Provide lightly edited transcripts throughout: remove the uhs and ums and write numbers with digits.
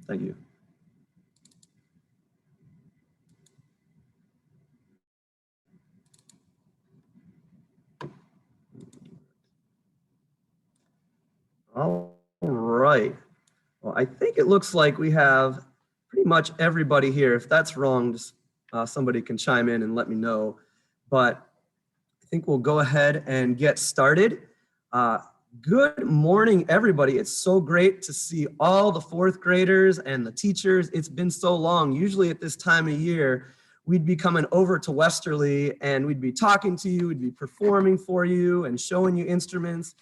Thank you. All right. Well, I think it looks like we have pretty much everybody here. If that's wrong, just somebody can chime in and let me know. But I think we'll go ahead and get started. Good morning, everybody. It's so great to see all the fourth graders and the teachers. It's been so long. Usually at this time of year, we'd be coming over to Westerly and we'd be talking to you, we'd be performing for you and showing you instruments.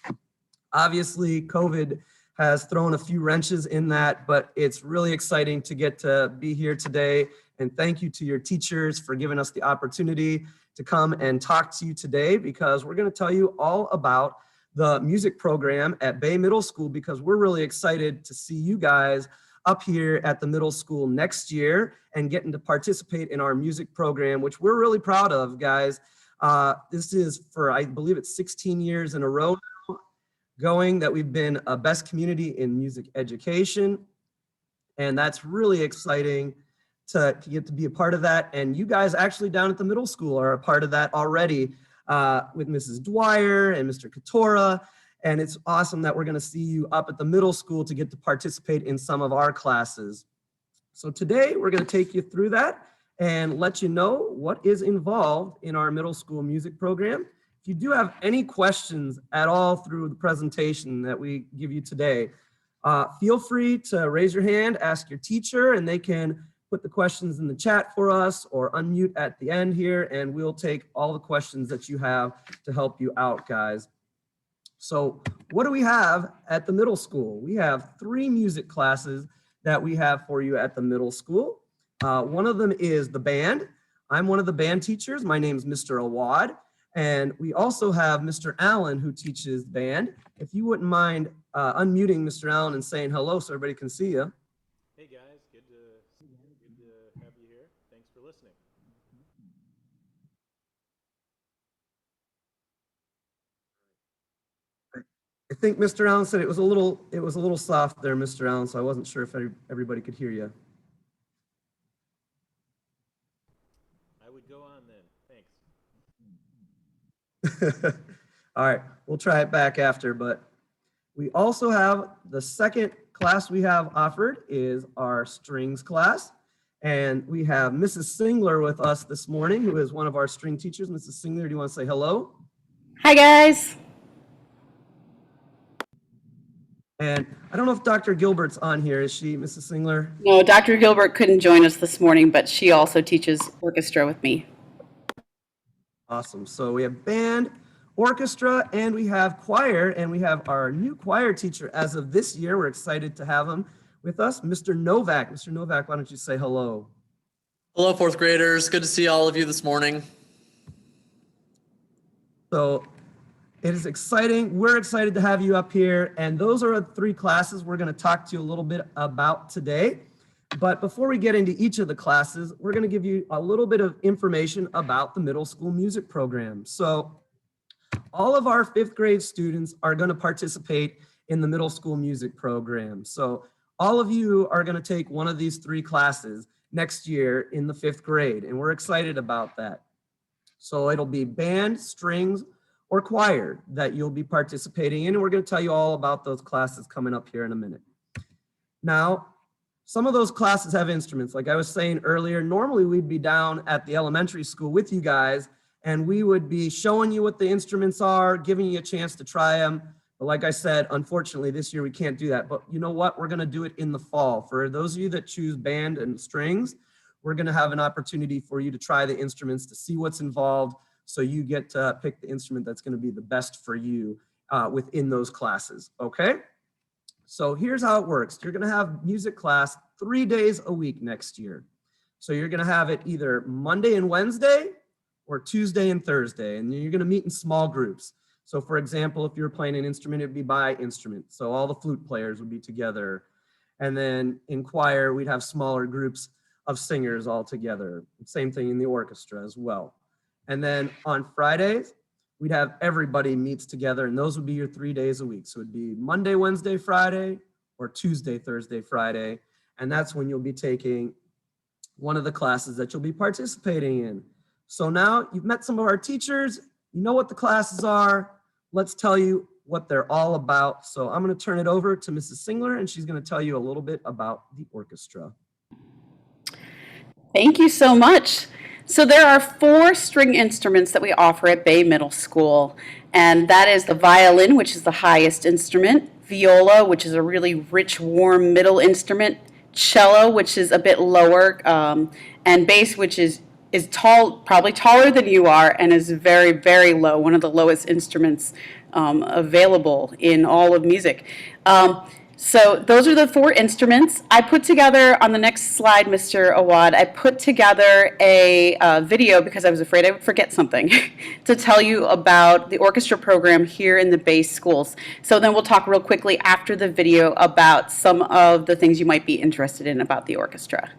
Obviously, COVID has thrown a few wrenches in that, but it's really exciting to get to be here today. And thank you to your teachers for giving us the opportunity to come and talk to you today, because we're going to tell you all about the music program at Bay Middle School, because we're really excited to see you guys up here at the middle school next year and getting to participate in our music program, which we're really proud of, guys. This is for, I believe it's 16 years in a row going that we've been a best community in music education. And that's really exciting to get to be a part of that. And you guys actually down at the middle school are a part of that already with Mrs. Dwyer and Mr. Katora. And it's awesome that we're gonna see you up at the middle school to get to participate in some of our classes. So today we're gonna take you through that and let you know what is involved in our middle school music program. If you do have any questions at all through the presentation that we give you today, feel free to raise your hand, ask your teacher, and they can put the questions in the chat for us or unmute at the end here, and we'll take all the questions that you have to help you out, guys. So what do we have at the middle school? We have 3 music classes that we have for you at the middle school. One of them is the band. I'm one of the band teachers. My name is Mr. Awad. And we also have Mr. Allen, who teaches band. If you wouldn't mind unmuting Mr. Allen and saying hello so everybody can see you. Hey guys, good to have you here. Thanks for listening. I think Mr. Allen said it was a little soft there, Mr. Allen, so I wasn't sure if everybody could hear you. I would go on then. Thanks. All right, we'll try it back after, but we also have the second class we have offered is our strings class. And we have Mrs. Singler with us this morning, who is one of our string teachers. Mrs. Singler, do you want to say hello? Hi, guys. And I don't know if Dr. Gilbert's on here. Is she, Mrs. Singler? No, Dr. Gilbert couldn't join us this morning, but she also teaches orchestra with me. Awesome. So we have band, orchestra, and we have choir, and we have our new choir teacher as of this year. We're excited to have him with us, Mr. Novak. Mr. Novak, why don't you say hello? Hello, fourth graders. Good to see all of you this morning. So it is exciting. We're excited to have you up here. And those are the 3 classes we're going to talk to you a little bit about today. But before we get into each of the classes, we're going to give you a little bit of information about the middle school music program. So all of our 5th grade students are going to participate in the middle school music program. So all of you are going to take one of these 3 classes next year in the 5th grade, and we're excited about that. So it'll be band, strings, or choir that you'll be participating in, and we're going to tell you all about those classes coming up here in a minute. Now, some of those classes have instruments. Like I was saying earlier, normally we'd be down at the elementary school with you guys, and we would be showing you what the instruments are, giving you a chance to try them. But like I said, unfortunately, this year we can't do that. But you know what? We're going to do it in the fall. For those of you that choose band and strings, we're going to have an opportunity for you to try the instruments, to see what's involved, so you get to pick the instrument that's going to be the best for you within those classes, okay? So here's how it works. You're going to have music class 3 days a week next year. So you're going to have it either Monday and Wednesday or Tuesday and Thursday, and you're going to meet in small groups. So for example, if you're playing an instrument, it'd be by instrument. So all the flute players would be together. And then in choir, we'd have smaller groups of singers all together. Same thing in the orchestra as well. And then on Fridays, we'd have everybody meets together, and those would be your 3 days a week. So it'd be Monday, Wednesday, Friday, or Tuesday, Thursday, Friday. and that's when you'll be taking one of the classes that you'll be participating in. So now you've met some of our teachers, you know what the classes are. Let's tell you what they're all about. So I'm going to turn it over to Mrs. Singler, and she's going to tell you a little bit about the orchestra. Thank you so much. So there are 4 string instruments that we offer at Bay Middle School, and that is the violin, which is the highest instrument, viola, which is a really rich, warm middle instrument, cello, which is a bit lower, and bass, which is tall, probably taller than you are, and is very, very low, one of the lowest instruments available in all of music. So those are the 4 instruments. I put together, on the next slide, Mr. Awad, I put together a video because I was afraid I would forget something to tell you about the orchestra program here in the Bay schools. So then we'll talk real quickly after the video about some of the things you might be interested in about the orchestra.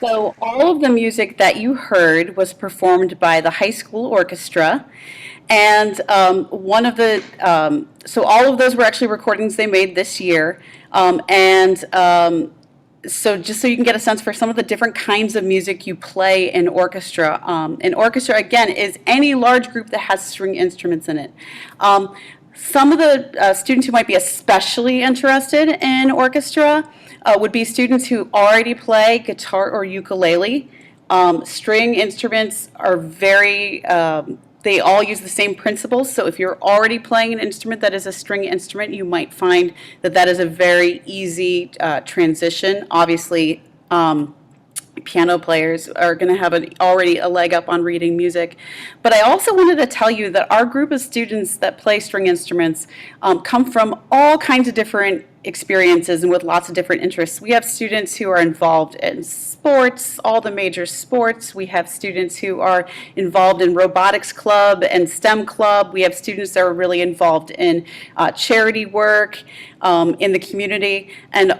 So all of the music that you heard was performed by the high school orchestra. And so all of those were actually recordings they made this year. So just so you can get a sense for some of the different kinds of music you play in orchestra. An orchestra, again, is any large group that has string instruments in it. Some of the students who might be especially interested in orchestra would be students who already play guitar or ukulele. String instruments are very They all use the same principles. So if you're already playing an instrument that is a string instrument, you might find that that is a very easy transition. Obviously, piano players are going to have already a leg up on reading music. But I also wanted to tell you that our group of students that play string instruments come from all kinds of different experiences and with lots of different interests. We have students who are involved in sports, all the major sports. We have students who are involved in robotics club and STEM club. We have students that are really involved in charity work in the community. And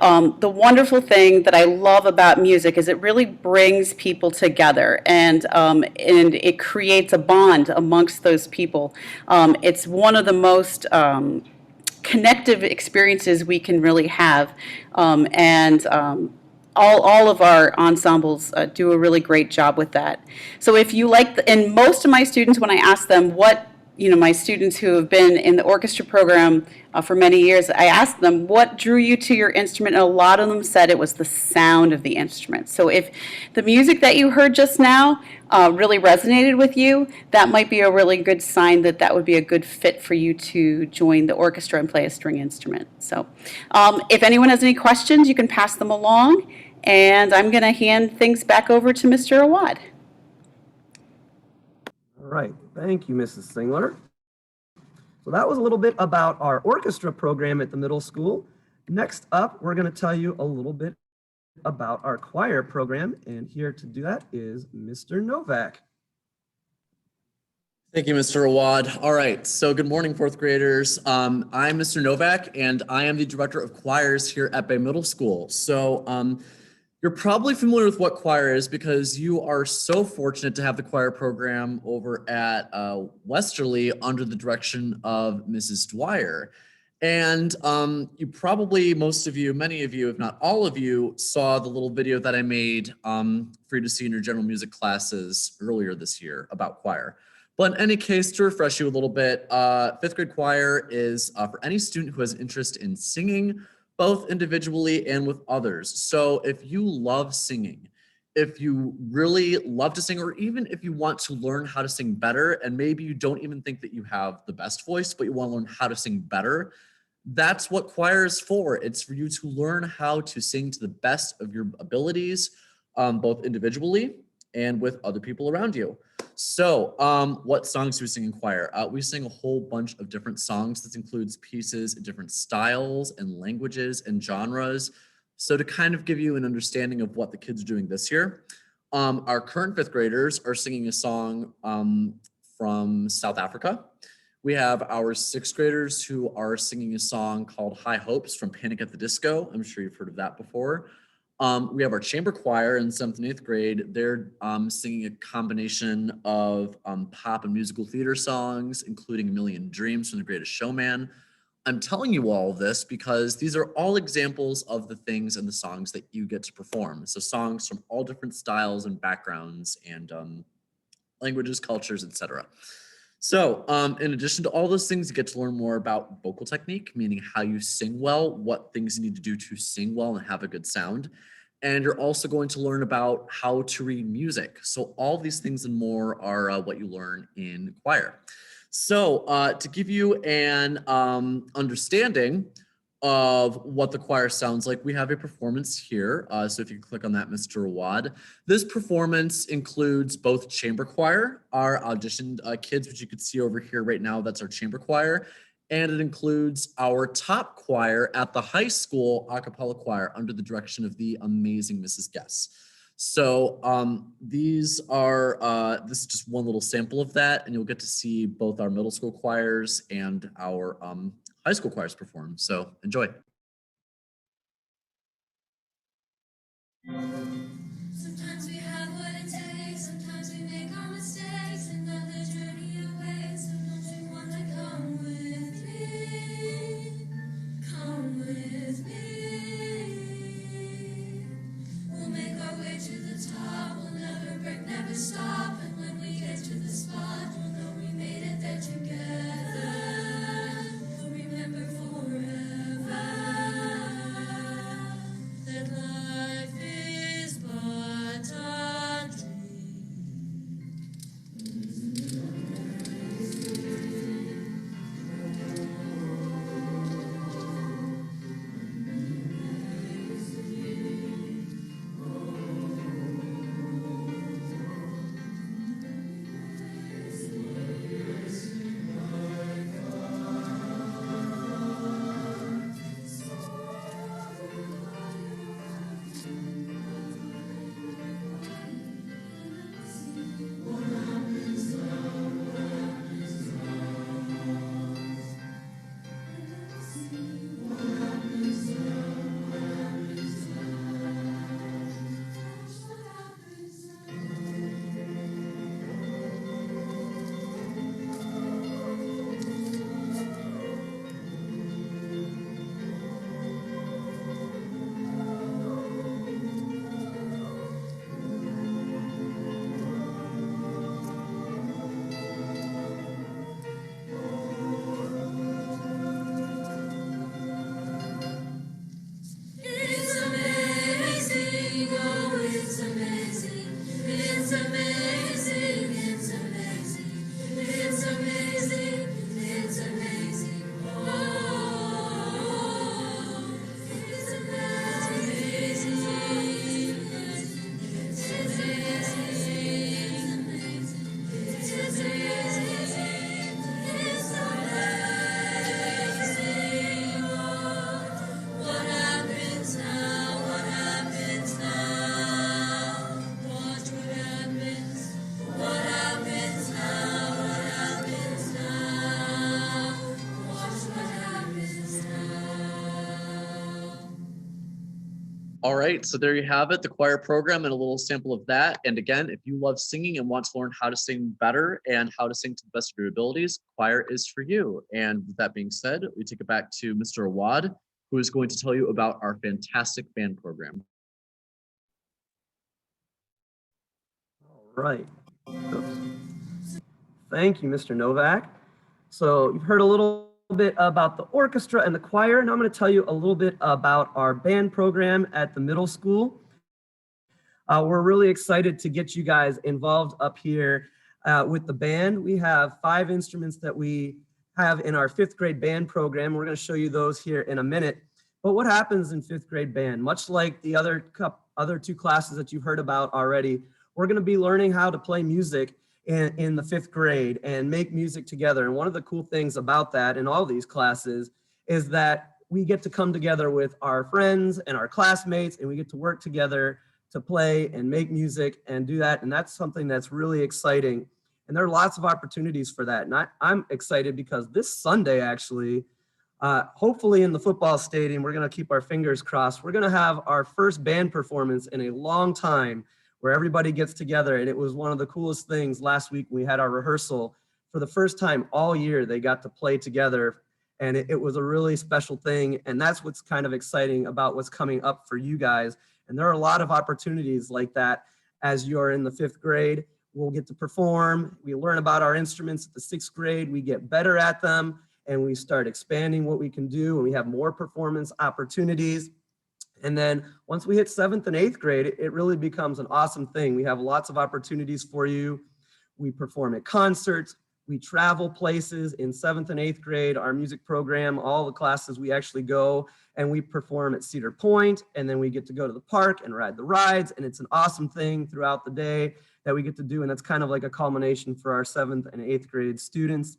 the wonderful thing that I love about music is it really brings people together, and it creates a bond amongst those people. It's one of the most connective experiences we can really have, all of our ensembles do a really great job with that. So if you like, and most of my students, when I ask them what, my students who have been in the orchestra program for many years, I asked them, what drew you to your instrument? And a lot of them said it was the sound of the instrument. So if the music that you heard just now really resonated with you, that might be a really good sign that that would be a good fit for you to join the orchestra and play a string instrument. So if anyone has any questions, you can pass them along. And I'm going to hand things back over to Mr. Awad. All right, thank you, Mrs. Singler. So that was a little bit about our orchestra program at the middle school. Next up, we're going to tell you a little bit about our choir program, and here to do that is Mr. Novak. Thank you, Mr. Awad. All right, so good morning, fourth graders. I'm Mr. Novak, and I am the director of choirs here at Bay Middle School. So you're probably familiar with what choir is because you are so fortunate to have the choir program over at Westerly under the direction of Mrs. Dwyer. And you probably, most of you, many of you, if not all of you, saw the little video that I made for you to see in your general music classes earlier this year about choir. But in any case, to refresh you a little bit, fifth grade choir is for any student who has an interest in singing, both individually and with others. So if you love singing, if you really love to sing, or even if you want to learn how to sing better, and maybe you don't even think that you have the best voice, but you want to learn how to sing better, that's what choir is for. It's for you to learn how to sing to the best of your abilities, both individually and with other people around you. So what songs do we sing in choir? We sing a whole bunch of different songs. This includes pieces in different styles and languages and genres. So to kind of give you an understanding of what the kids are doing this year, our current fifth graders are singing a song from South Africa. We have our sixth graders who are singing a song called High Hopes from Panic at the Disco. I'm sure you've heard of that before. We have our chamber choir in 7th and 8th grade. They're singing a combination of pop and musical theater songs, including A Million Dreams from The Greatest Showman. I'm telling you all of this because these are all examples of the things and the songs that you get to perform. So songs from all different styles and backgrounds and languages, cultures, etc. So in addition to all those things, you get to learn more about vocal technique, meaning how you sing well, what things you need to do to sing well and have a good sound. And you're also going to learn about how to read music. So all these things and more are what you learn in choir. So to give you an understanding of what the choir sounds like, we have a performance here. So if you click on that, Mr. Awad, this performance includes both chamber choir, our auditioned kids, which you could see over here right now, that's our chamber choir. And it includes our top choir at the high school a cappella choir under the direction of the amazing Mrs. Guess. So this is just one little sample of that, and you'll get to see both our middle school choirs and our high school choirs perform. So enjoy. Sometimes we have what it takes, sometimes we make our mistakes, another journey awaits. So don't you wanna come with me? Come with me. We'll make our way to the top, we'll never break, never stop. And when we get to the spot, we'll know we made it there together. We'll remember forever that life is but a All right, so there you have it, the choir program and a little sample of that. And again, if you love singing and want to learn how to sing better and how to sing to the best of your abilities, choir is for you. And with that being said, we take it back to Mr. Awad, who is going to tell you about our fantastic band program. All right. Oops. Thank you, Mr. Novak. So you've heard a little bit about the orchestra and the choir, and I'm going to tell you a little bit about our band program at the middle school. We're really excited to get you guys involved up here with the band. We have 5 instruments that we have in our 5th grade band program. We're going to show you those here in a minute. But what happens in 5th grade band? Much like the other 2 classes that you've heard about already, we're going to be learning how to play music in the 5th grade and make music together. And one of the cool things about that in all these classes is that we get to come together with our friends and our classmates, and we get to work together to play and make music and do that. And that's something that's really exciting. And there are lots of opportunities for that. And I'm excited because this Sunday, actually, hopefully in the football stadium, we're going to keep our fingers crossed. We're going to have our first band performance in a long time where everybody gets together. And it was one of the coolest things last week. We had our rehearsal for the first time all year. They got to play together, and it was a really special thing. And that's what's kind of exciting about what's coming up for you guys. And there are a lot of opportunities like that as you're in the 5th grade. We'll get to perform. We learn about our instruments at the 6th grade. We get better at them, and we start expanding what we can do, and we have more performance opportunities. And then once we hit 7th and 8th grade, it really becomes an awesome thing. We have lots of opportunities for you. We perform at concerts. We travel places in 7th and 8th grade. Our music program, all the classes we actually go, and we perform at Cedar Point, and then we get to go to the park and ride the rides. And it's an awesome thing throughout the day that we get to do. And that's kind of like a culmination for our 7th and 8th grade students.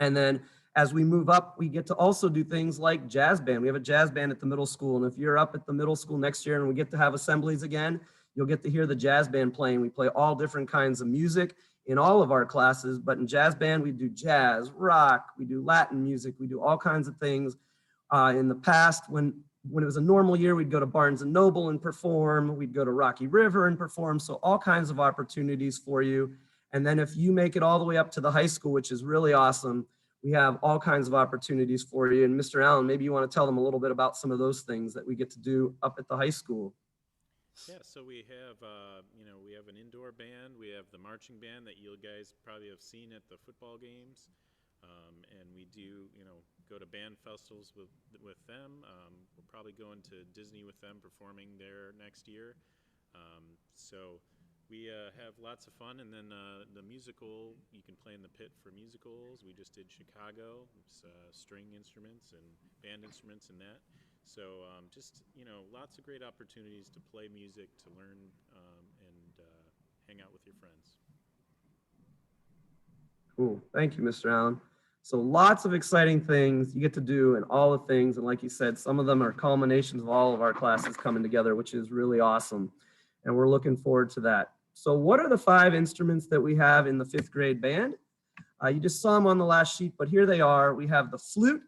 And then as we move up, we get to also do things like jazz band. We have a jazz band at the middle school. And if you're up at the middle school next year and we get to have assemblies again, you'll get to hear the jazz band playing. We play all different kinds of music in all of our classes, but in jazz band, we do jazz, rock, we do Latin music, we do all kinds of things. In the past, when it was a normal year, we'd go to Barnes and Noble and perform. We'd go to Rocky River and perform. So all kinds of opportunities for you. And then if you make it all the way up to the high school, which is really awesome, we have all kinds of opportunities for you. And Mr. Allen, maybe you want to tell them a little bit about some of those things that we get to do up at the high school. Yeah, so we have, we have an indoor band. We have the marching band that you guys probably have seen at the football games. And we do, go to band festivals with them. We're probably going to Disney with them, performing there next year. So we have lots of fun. And then the musical, you can play in the pit for musicals. We just did Chicago. It's string instruments and band instruments and that. So lots of great opportunities to play music, to learn, and hang out with your friends. Cool. Thank you, Mr. Allen. So lots of exciting things you get to do and all the things. And like you said, some of them are culminations of all of our classes coming together, which is really awesome. And we're looking forward to that. So what are the 5 instruments that we have in the 5th grade band? You just saw them on the last sheet, but here they are. We have the flute,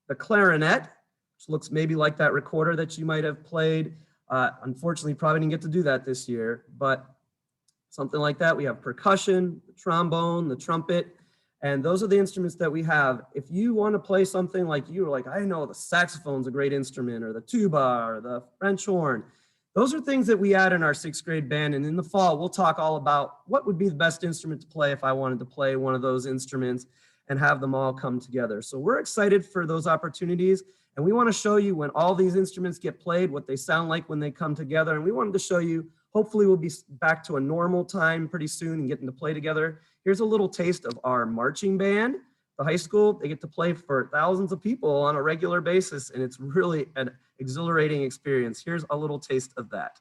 the clarinet, which looks maybe like that recorder that you might have played. Unfortunately, probably didn't get to do that this year, but something like that. We have percussion, the trombone, the trumpet, and those are the instruments that we have. If you want to play something like I know the saxophone's a great instrument, or the tuba, or the French horn, those are things that we add in our 6th grade band. And in the fall, we'll talk all about what would be the best instrument to play if I wanted to play one of those instruments and have them all come together. So we're excited for those opportunities. And we want to show you when all these instruments get played, what they sound like when they come together. And we wanted to show you, hopefully we'll be back to a normal time pretty soon and getting to play together. Here's a little taste of our marching band. The high school, they get to play for thousands of people on a regular basis, and it's really an exhilarating experience. Here's a little taste of that.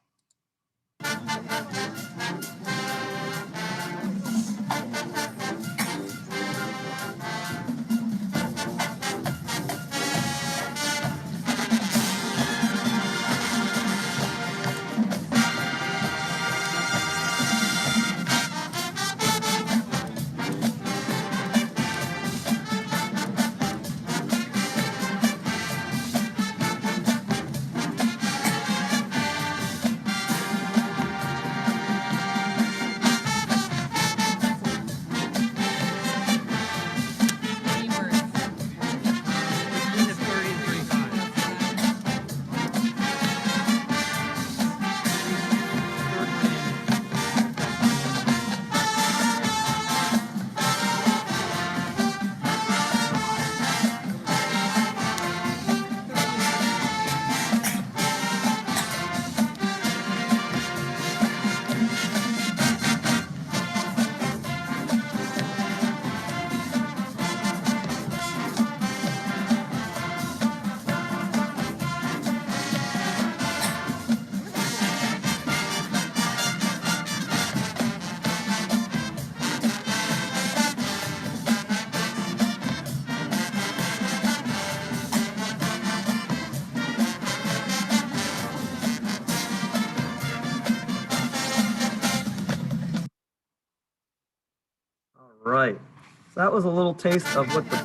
Right. So that was a little taste of what the,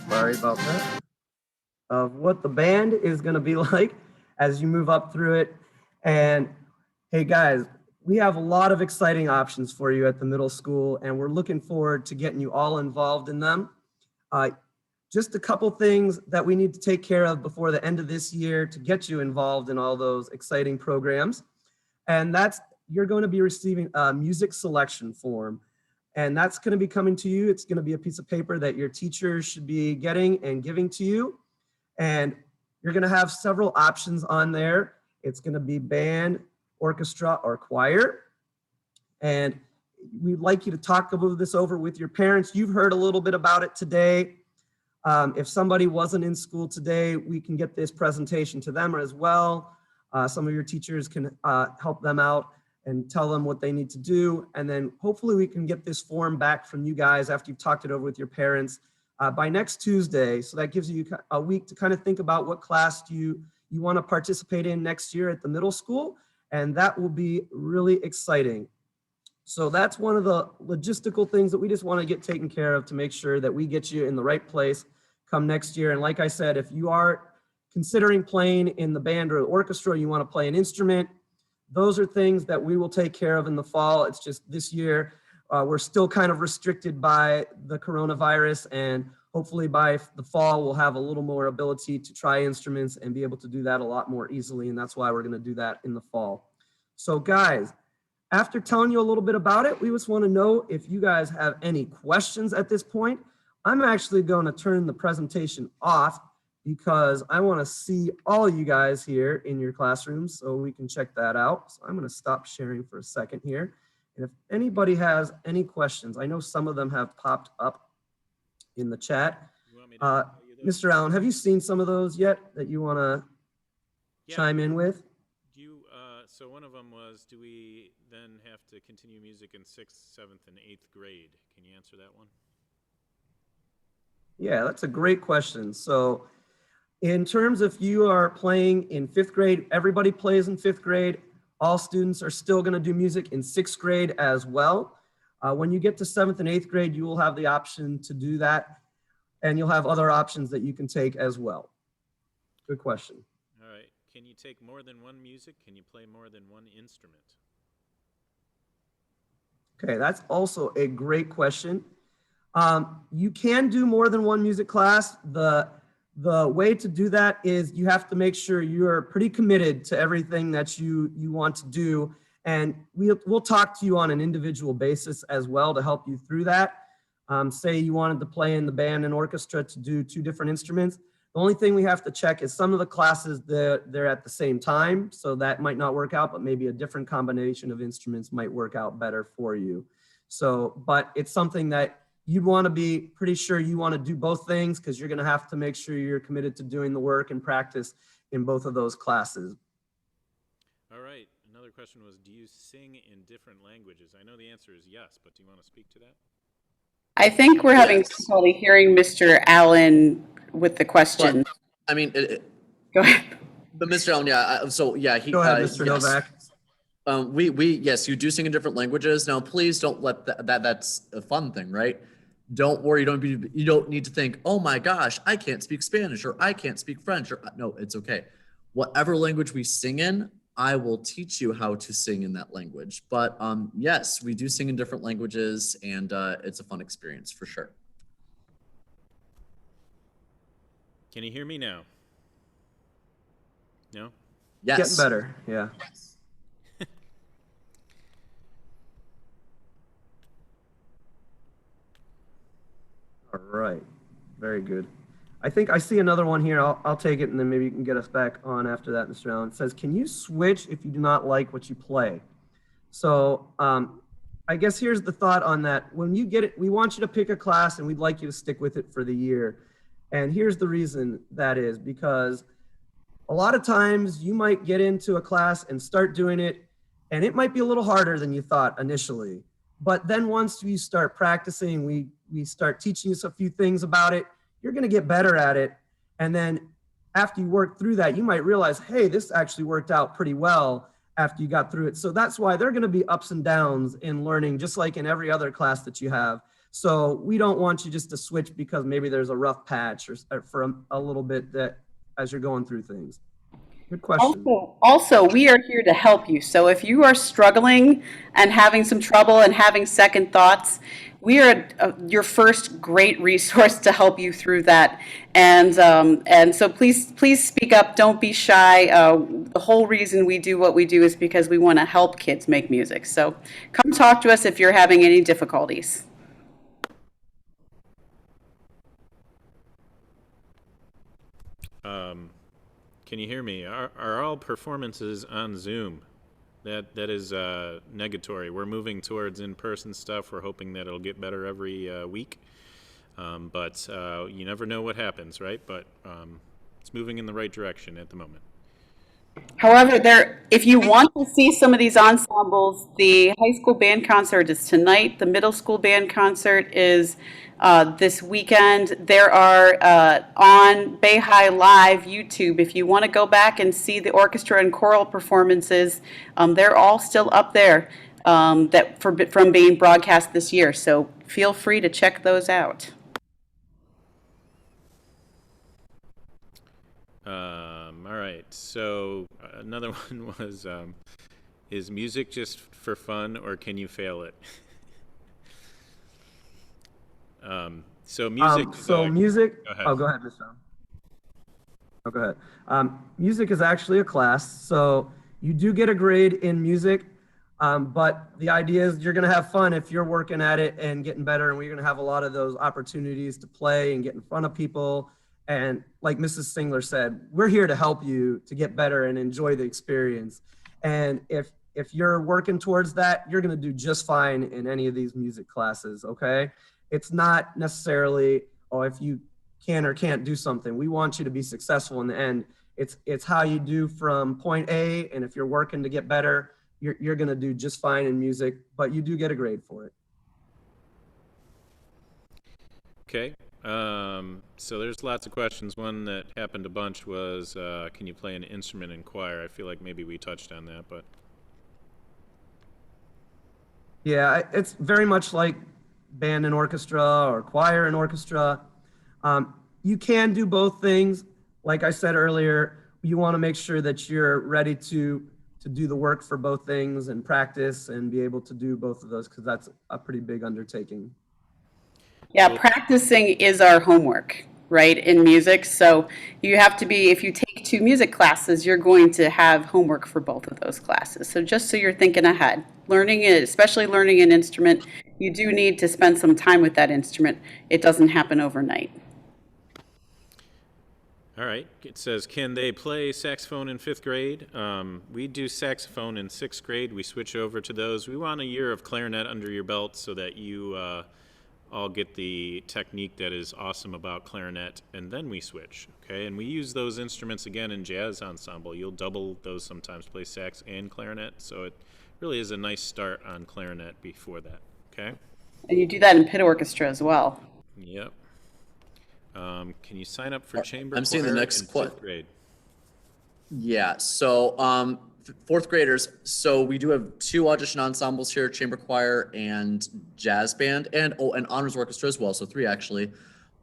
sorry about that, of what the band is going to be like as you move up through it. And hey, guys, we have a lot of exciting options for you at the middle school, and we're looking forward to getting you all involved in them. Uh, just a couple things that we need to take care of before the end of this year to get you involved in all those exciting programs. And that's, you're going to be receiving a music selection form. And that's going to be coming to you. It's going to be a piece of paper that your teachers should be getting and giving to you. And you're going to have several options on there. It's going to be band, orchestra, or choir. And we'd like you to talk about this over with your parents. You've heard a little bit about it today. If somebody wasn't in school today, we can get this presentation to them as well. Some of your teachers can help them out and tell them what they need to do. And then hopefully we can get this form back from you guys after you've talked it over with your parents by next Tuesday. So that gives you a week to kind of think about what class you want to participate in next year at the middle school. And that will be really exciting. So that's one of the logistical things that we just want to get taken care of to make sure that we get you in the right place come next year. And like I said, if you are considering playing in the band or the orchestra, you want to play an instrument, those are things that we will take care of in the fall. It's just this year, we're still kind of restricted by the coronavirus, and hopefully by the fall, we'll have a little more ability to try instruments and be able to do that a lot more easily. And that's why we're going to do that in the fall. So guys, after telling you a little bit about it, we just want to know if you guys have any questions at this point. I'm actually going to turn the presentation off because I want to see all you guys here in your classrooms so we can check that out. So I'm going to stop sharing for a second here. And if anybody has any questions, I know some of them have popped up in the chat. You want me to tell you those? Mr. Allen, have you seen some of those yet that you want to chime in with? So one of them was, do we then have to continue music in 6th, 7th, and 8th grade? Can you answer that one? Yeah, that's a great question. So in terms of you are playing in 5th grade, everybody plays in 5th grade. All students are still going to do music in 6th grade as well. When you get to 7th and 8th grade, you will have the option to do that, and you'll have other options that you can take as well. Good question. All right. Can you take more than one music? Can you play more than one instrument? Okay, that's also a great question. You can do more than one music class. The way to do that is you have to make sure you're pretty committed to everything that you want to do. And we'll talk to you on an individual basis as well to help you through that. Say you wanted to play in the band and orchestra to do 2 different instruments. The only thing we have to check is some of the classes they're at the same time. So that might not work out, but maybe a different combination of instruments might work out better for you. So, but it's something that you'd want to be pretty sure you want to do both things, because you're going to have to make sure you're committed to doing the work and practice in both of those classes. All right. Another question was, do you sing in different languages? I know the answer is yes, but do you want to speak to that? I think we're having Yes. difficulty hearing Mr. Allen with the question. I mean, Go ahead. but Mr. Allen, yeah. So yeah, Go ahead, Mr. yes. Novak. Yes, you do sing in different languages. Now, please don't let that's a fun thing, right? Don't worry. You don't need to think, oh my gosh, I can't speak Spanish or I can't speak French. Or no, it's okay. Whatever language we sing in, I will teach you how to sing in that language. But yes, we do sing in different languages, and it's a fun experience for sure. Can you hear me now? No? Yes. Getting better, yeah. All right, very good. I think I see another one here. I'll take it, and then maybe you can get us back on after that, Mr. Allen. It says, can you switch if you do not like what you play? So I guess here's the thought on that. When you get it, we want you to pick a class, and we'd like you to stick with it for the year. And here's the reason that is, because a lot of times you might get into a class and start doing it, and it might be a little harder than you thought initially. But then once you start practicing, we start teaching you a few things about it, you're going to get better at it. And then after you work through that, you might realize, hey, this actually worked out pretty well after you got through it. So that's why there are going to be ups and downs in learning, just like in every other class that you have. So we don't want you just to switch because maybe there's a rough patch or for a little bit that as you're going through things. Good question. Also, we are here to help you. So if you are struggling and having some trouble and having second thoughts, we are your first great resource to help you through that. And so please speak up. Don't be shy. The whole reason we do what we do is because we want to help kids make music. So come talk to us if you're having any difficulties. Can you hear me? Are all performances on Zoom? That is negatory. We're moving towards in-person stuff. We're hoping that it'll get better every week. But you never know what happens, right? But it's moving in the right direction at the moment. However, if you want to see some of these ensembles, the high school band concert is tonight. The middle school band concert is this weekend. There are on Bay High Live YouTube. If you want to go back and see the orchestra and choral performances, they're all still up there from being broadcast this year. So feel free to check those out. All right. So another one was, is music just for fun, or can you fail it? So music. Music. Go ahead. Oh, go ahead, Mr. Oh, go ahead. Music is actually a class, so you do get a grade in music, but the idea is you're going to have fun if you're working at it and getting better, and we're going to have a lot of those opportunities to play and get in front of people. And like Mrs. Singler said, we're here to help you to get better and enjoy the experience. And if you're working towards that, you're going to do just fine in any of these music classes, okay? It's not necessarily, oh, if you can or can't do something. We want you to be successful in the end. It's how you do from point A, and if you're working to get better, you're going to do just fine in music, but you do get a grade for it. Okay. So there's lots of questions. One that happened a bunch was, can you play an instrument in choir? I feel like maybe we touched on that, but. Yeah, it's very much like band and orchestra or choir and orchestra. You can do both things. Like I said earlier, you want to make sure that you're ready to do the work for both things and practice and be able to do both of those because that's a pretty big undertaking. Yeah, practicing is our homework, right, in music. So you have to be, if you take 2 music classes, you're going to have homework for both of those classes. So just so you're thinking ahead, learning it, especially learning an instrument, you do need to spend some time with that instrument. It doesn't happen overnight. All right. It says, can they play saxophone in 5th grade? We do saxophone in 6th grade. We switch over to those. We want a year of clarinet under your belt so that you all get the technique that is awesome about clarinet, and then we switch, okay? And we use those instruments again in jazz ensemble. You'll double those sometimes, play sax and clarinet, so it really is a nice start on clarinet before that, okay? And you do that in pit orchestra as well. Yep. Can you sign up for chamber I'm seeing the choir next in 5th grade? Yeah, so 4th graders, so we do have 2 audition ensembles here, chamber choir and jazz band, and honors orchestra as well, so 3 actually.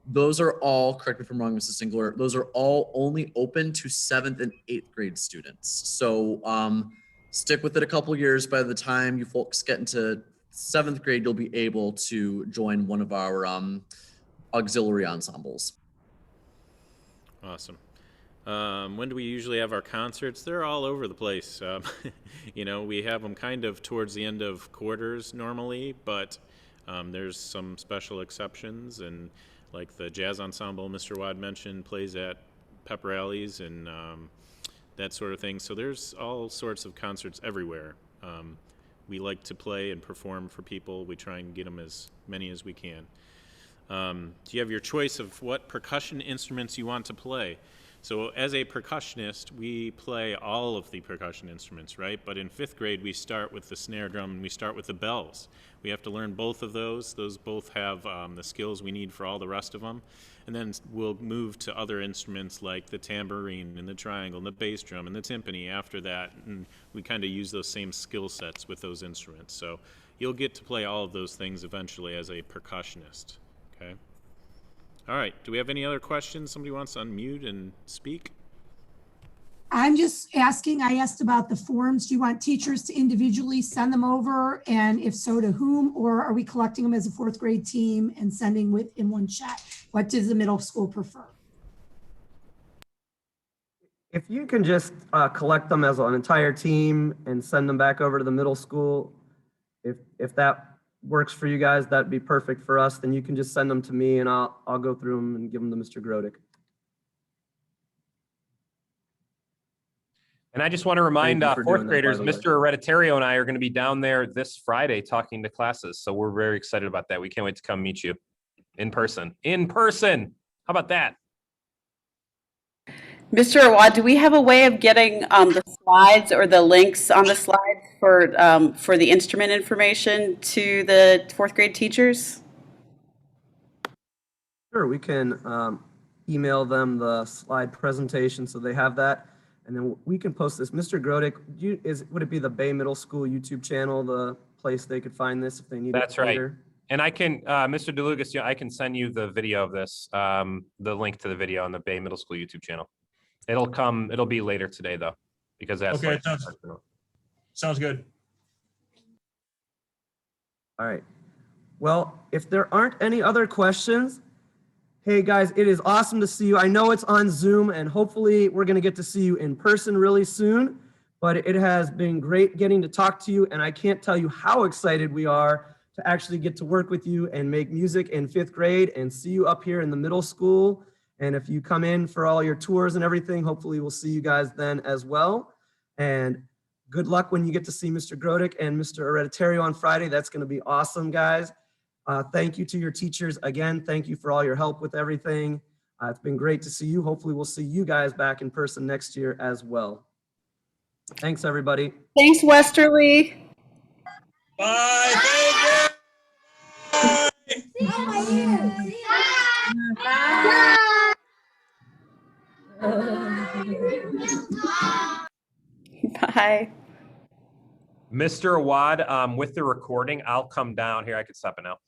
Those are all, correct me if I'm wrong, Mrs. Singler, those are all only open to 7th and 8th grade students. So stick with it a couple years. By the time you folks get into 7th grade, you'll be able to join one of our auxiliary ensembles. Awesome. When do we usually have our concerts? They're all over the place. You know, we have them kind of towards the end of quarters normally, but there's some special exceptions, and like the jazz ensemble Mr. Wad mentioned plays at pep rallies and that sort of thing. So there's all sorts of concerts everywhere. We like to play and perform for people. We try and get them as many as we can. You have your choice of what percussion instruments you want to play. So as a percussionist, we play all of the percussion instruments, right? But in 5th grade, we start with the snare drum and we start with the bells. We have to learn both of those. Those both have the skills we need for all the rest of them. And then we'll move to other instruments like the tambourine and the triangle and the bass drum and the timpani after that. And we kind of use those same skill sets with those instruments. So you'll get to play all of those things eventually as a percussionist. Okay. All right. Do we have any other questions? Somebody wants to unmute and speak? I'm just asking, I asked about the forms. Do you want teachers to individually send them over? And if so, to whom? Or are we collecting them as a fourth grade team and sending in one shot? What does the middle school prefer? If you can just collect them as an entire team and send them back over to the middle school, if that works for you guys, that'd be perfect for us. Then you can just send them to me and I'll go through them and give them to Mr. Grodick. And I just want to remind Thank you for fourth doing that, by graders, the way. Mr. Hereditario and I are going to be down there this Friday talking to classes. So we're very excited about that. We can't wait to come meet you in person. In person. How about that? Mr. Awad, do we have a way of getting the slides or the links on the slides for the instrument information to the fourth grade teachers? Sure, we can email them the slide presentation so they have that. And then we can post this. Mr. Grodick, would it be the Bay Middle School YouTube channel, the place they could find this if they need That's it later? right. And I can, Mr. DeLugas, I can send you the video of this, the link to the video on the Bay Middle School YouTube channel. It'll be later today though, because that's Okay, like, sounds good. All right. Well, if there aren't any other questions, hey guys, it is awesome to see you. I know it's on Zoom and hopefully we're going to get to see you in person really soon, but it has been great getting to talk to you and I can't tell you how excited we are to actually get to work with you and make music in 5th grade and see you up here in the middle school. And if you come in for all your tours and everything, hopefully we'll see you guys then as well. And good luck when you get to see Mr. Grodick and Mr. Hereditario on Friday. That's going to be awesome, guys. Thank you to your teachers. Again, thank you for all your help with everything. It's been great to see you. Hopefully we'll see you guys back in person next year as well. Thanks, everybody. Thanks, Westerly. Bye. Thank you. Bye. Mr. Awad, with the recording, I'll come down here. I could stop it now.